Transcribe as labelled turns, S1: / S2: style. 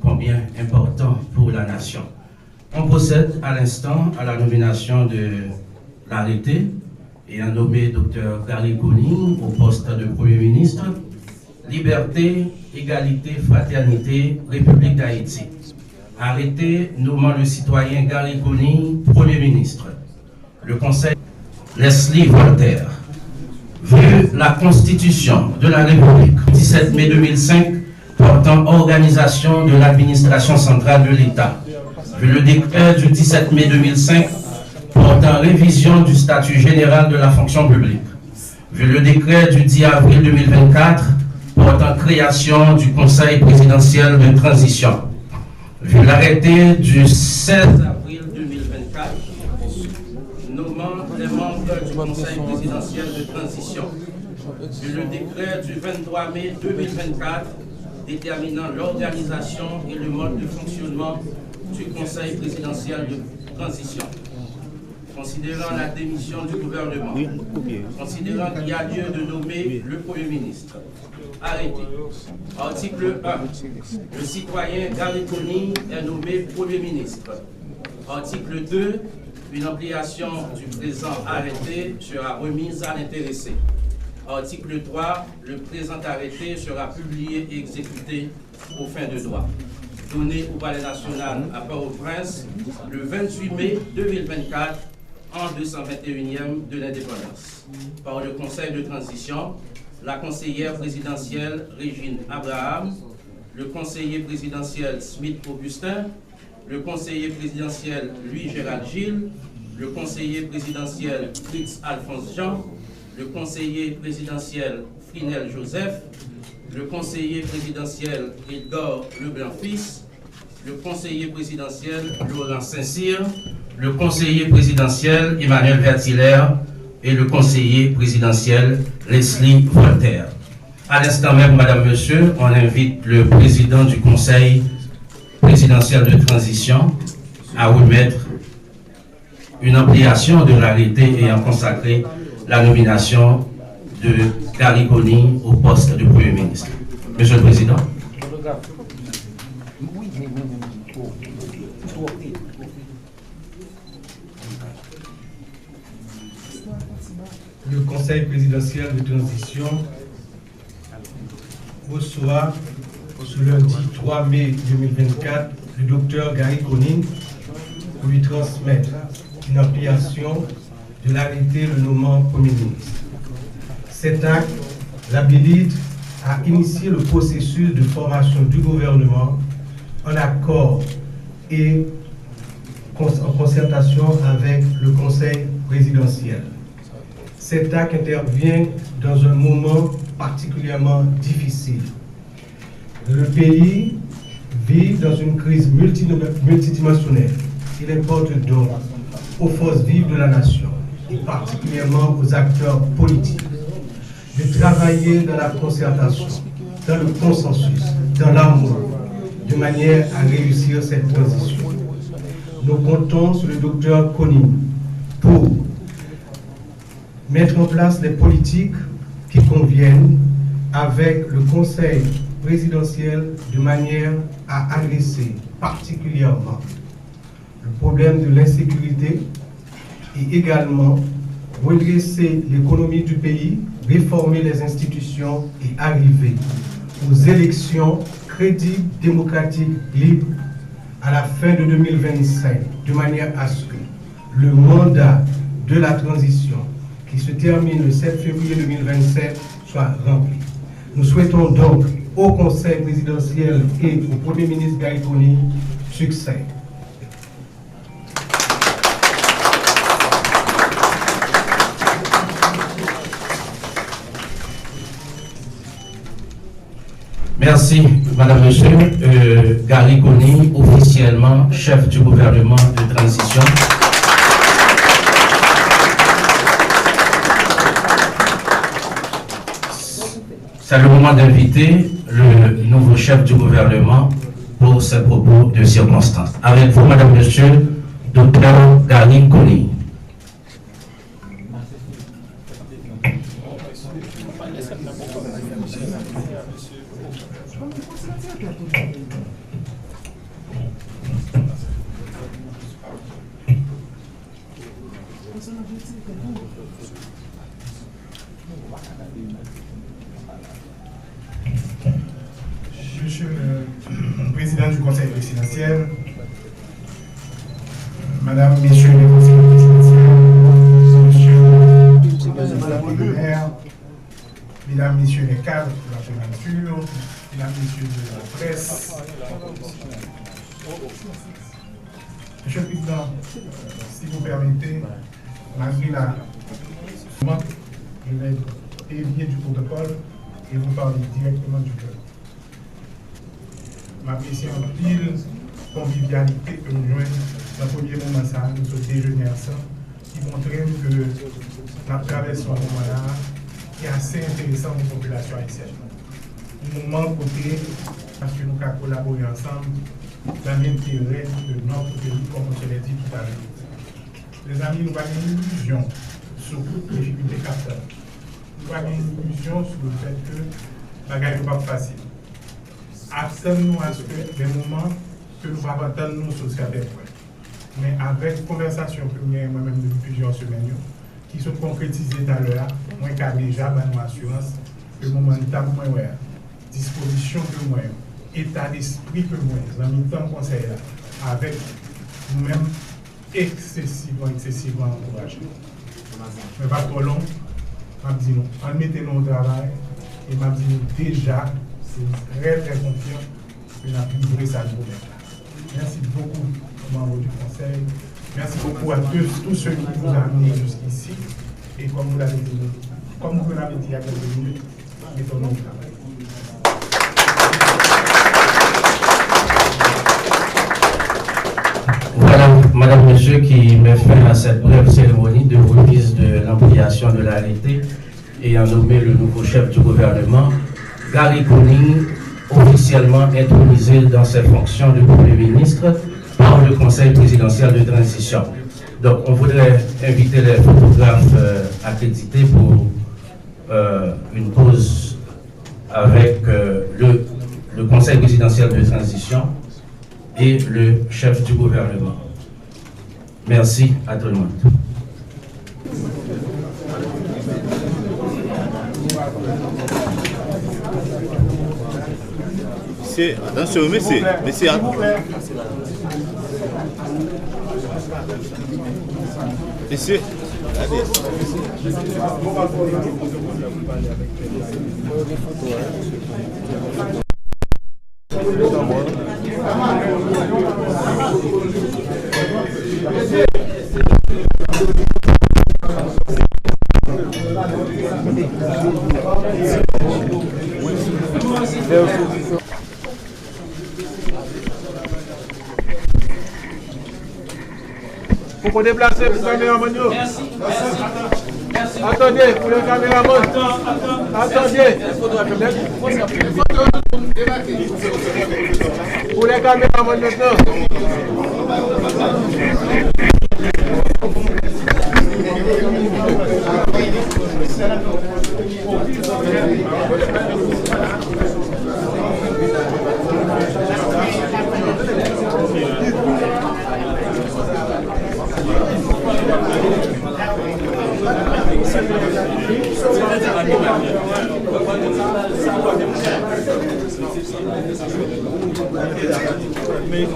S1: combien important pour la nation. On procède à l'instant à la nomination de l'arrêté ayant nommé Dr Gary Coney au poste de Premier ministre. Liberté, égalité, fraternité, République d'Haïti. Arrêté nommant le citoyen Gary Coney Premier ministre. Le Conseil Leslie Voltaire. Vu la Constitution de la République 17 mai 2005 portant organisation de l'administration centrale de l'État, vu le décret du 17 mai 2005 portant révision du statut général de la fonction publique, vu le décret du 10 avril 2024 portant création du Conseil présidentiel de transition, vu l'arrêté du 16 avril 2024 nommant les membres du Conseil présidentiel de transition, vu le décret du 23 mai 2024 déterminant l'organisation et le mode de fonctionnement du Conseil présidentiel de transition, considérant la démission du gouvernement, considérant qu'il y a lieu de nommer le Premier ministre. Arrêté. Article 1. Le citoyen Gary Coney est nommé Premier ministre. Article 2. Une ampliation du présent arrêté sera remise à l'intéressé. Article 3. Le présent arrêté sera publié et exécuté aux fins de droit. Donné au Palais national à Port-au-Prince le 28 mai 2024, en 221e de l'indépendance. Par le Conseil de transition, la conseillère présidentielle Régine Abraham, le conseiller présidentiel Smith Augustin, le conseiller présidentiel Louis-Gérald Gilles, le conseiller présidentiel Fritz Alphonse Jean, le conseiller présidentiel Frinel Joseph, le conseiller présidentiel Edgar Leblanc-Fils, le conseiller présidentiel Laurent Saint-Cyr, le conseiller présidentiel Emmanuel Verthilaire et le conseiller présidentiel Leslie Voltaire. À l'instant même, Madame, Monsieur, on invite le président du Conseil présidentiel de transition à remettre une ampliation de l'arrêté ayant consacré la nomination de Gary Coney au poste de Premier ministre. Monsieur le Président.
S2: Le Conseil présidentiel de transition reçoit ce lundi 3 mai 2024 le docteur Gary Coney pour lui transmettre une ampliation de l'arrêté le nommant Premier ministre. Cet acte l'habilite à initier le processus de formation du gouvernement en accord et en concertation avec le Conseil présidentiel. Cet acte intervient dans un moment particulièrement difficile. Le pays vit dans une crise multidimensionnelle. Il importe donc aux forces vives de la nation, et particulièrement aux acteurs politiques, de travailler dans la concertation, dans le consensus, dans l'amour, de manière à réussir cette transition. Nous comptons sur le docteur Coney pour mettre en place les politiques qui conviennent avec le Conseil présidentiel de manière à adresser particulièrement le problème de l'insécurité et également redresser l'économie du pays, réformer les institutions et arriver aux élections crédibles, démocratiques, libres à la fin de 2025, de manière à ce que le mandat de la transition qui se termine le 7 février 2027 soit rempli. Nous souhaitons donc au Conseil présidentiel et au Premier ministre Gary Coney succès.
S1: Merci, Madame, Monsieur. Gary Coney, officiellement chef du gouvernement de transition. C'est le moment d'inviter le nouveau chef du gouvernement pour ses propos de circonstance. Avec vous, Madame, Monsieur, Dr Gary Coney.
S3: Monsieur le Président du Conseil présidentiel, Madame, Messieurs les conseillers présidentiels, Monsieur le maire, Mesdames, Messieurs les cadres de la préfecture, Mesdames, Messieurs de la presse, Monsieur le Président, si vous permettez, malgré la je vais dévier du protocole et vous parler directement du cœur. M'apprécie en pile convivialité que nous joignons dans le premier moment ça, nous sommes déjeuner ensemble, qui montrent que nous traversons un moment-là qui est assez intéressant pour la population haïtienne. Un moment côté, parce que nous avons collaboré ensemble dans l'intérêt de notre pays, comme on se l'a dit tout à l'heure. Les amis, nous avons une illusion sur toutes les difficultés capitales. Nous avons une illusion sur le fait que la guerre n'est pas facile. Attendons à ce que des moments que nous allons attendre nous sur certains points. Mais avec conversation que nous avons moi-même depuis plusieurs semaines, qui sont concrétisées à l'heure, moi j'ai déjà une assurance que le momentum moins disposition que moi, état d'esprit que moi, dans le temps conseil là, avec nous-mêmes excessivement encouragés. Mais pas trop long, je dis nous, on mettez nous au travail et je dis nous déjà, c'est très confiant que nous avons livré ça le problème. Merci beaucoup aux membres du Conseil. Merci beaucoup à tous ceux qui nous ont amenés jusqu'ici. Et comme vous l'avez dit, il y a quelques minutes, mettons-nous au travail.
S1: Voilà, Madame, Monsieur, qui met fin à cette brève cérémonie de remise de l'ampliation de l'arrêté et a nommé le nouveau chef du gouvernement, Gary Conille, officiellement intronisé dans ses fonctions de Premier ministre par le Conseil présidentiel de transition. Donc, on voudrait inviter les photographes accrédités pour une pause avec le Conseil présidentiel de transition et le chef du gouvernement. Merci à tout le monde.
S4: Monsieur, attention, monsieur, monsieur, allez.
S5: Pour qu'on déplace pour le caméraman. Merci. Attendez, pour le caméraman. Attendez. Pour les caméramans maintenant.
S4: Mais